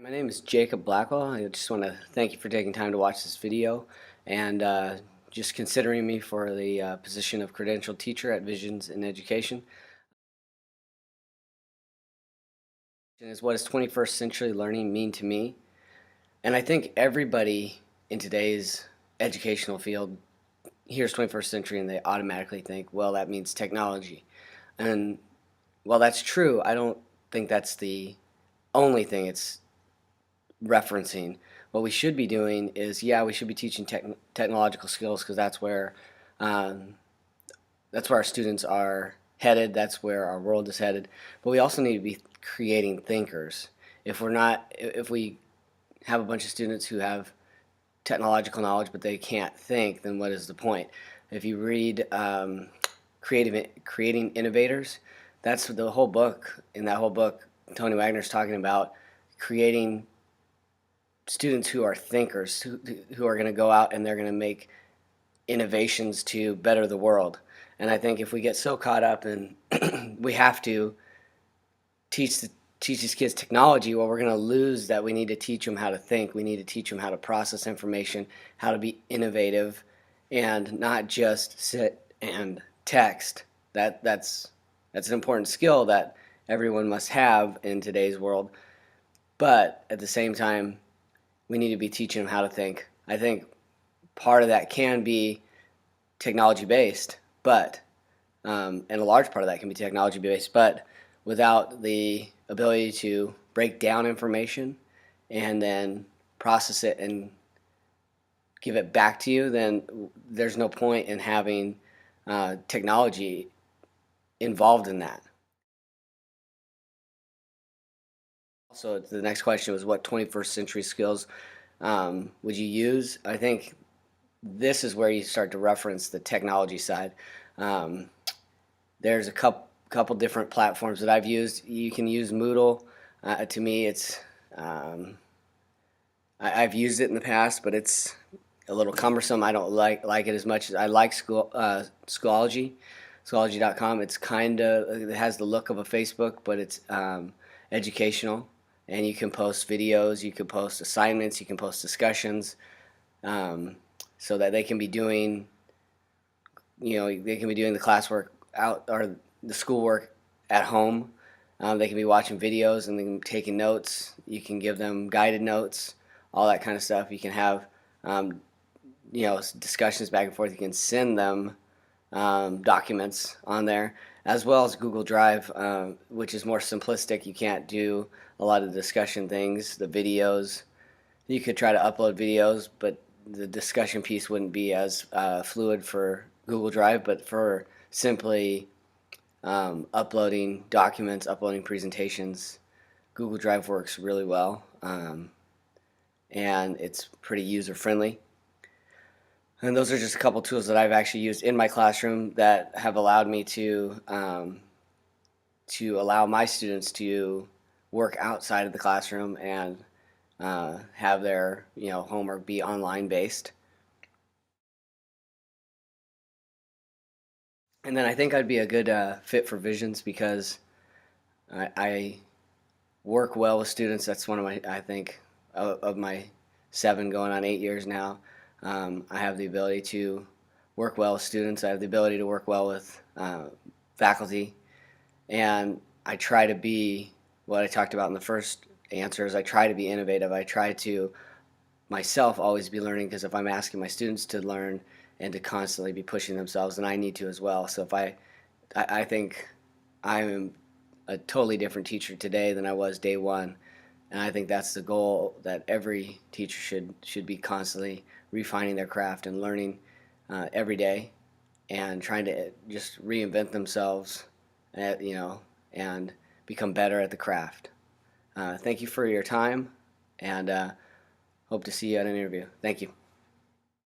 My name is Jacob Blackwell. I just want to thank you for taking time to watch this video and just considering me for the position of credentialed teacher at Visions in Education. Is what does 21st century learning mean to me? And I think everybody in today's educational field hears 21st century and they automatically think, well, that means technology. And while that's true, I don't think that's the only thing it's referencing. What we should be doing is, yeah, we should be teaching technological skills because um, that's where our students are headed. That's where our world is headed. But we also need to be creating thinkers. If we have a bunch of students who have technological knowledge but they can't think, then what is the point? If you read Creating Innovators, that's the whole book. In that whole book, Tony Wagner's talking about creating students who are thinkers, who are going to go out and they're going to make innovations to better the world. And I think if we get so caught up in we have to teach these kids technology, well, we're going to lose that. We need to teach them how to think. We need to teach them how to process information, how to be innovative, and not just sit and text. That's an important skill that everyone must have in today's world. But at the same time, we need to be teaching them how to think. I think part of that can be technology based, but and a large part of that can be technology based, but without the ability to break down information and then process it and give it back to you, then there's no point in having technology involved in that. So the next question was, what 21st century skills would you use? I think this is where you start to reference the technology side. Um, there's a couple different platforms that I've used. You can use Moodle. To me, I've used it in the past, but it's a little cumbersome. I don't like it as much as I like Schoology. Schoology.com. It has the look of a Facebook, but it's educational, and you can post videos, you can post assignments, you can post discussions, so that they can be doing, they can be doing the classwork out or the schoolwork at home. They can be watching videos and they can be taking notes. You can give them guided notes, all that kind of stuff. You can have discussions back and forth. You can send them documents on there, as well as Google Drive, which is more simplistic. You can't do a lot of discussion things, the videos. You could try to upload videos, but the discussion piece wouldn't be as fluid for Google Drive. But for simply uploading documents, uploading presentations, Google Drive works really well, and it's pretty user-friendly. And those are just a couple tools that I've actually used in my classroom that have allowed me to allow my students to work outside of the classroom and have their homework be online based. And then I think I'd be a good fit for Visions because I work well with students. That's one of my, I think, of my 7 going on 8 years now. I have the ability to work well with students. I have the ability to work well with faculty, and I try to be what I talked about in the first answers. I try to be innovative. I try to myself always be learning, because if I'm asking my students to learn and to constantly be pushing themselves, then I need to as well. So I think I'm a totally different teacher today than I was day one. And I think that's the goal, that every teacher should be constantly refining their craft and learning every day, and trying to just reinvent themselves, and become better at the craft. Thank you for your time, and hope to see you at an interview. Thank you.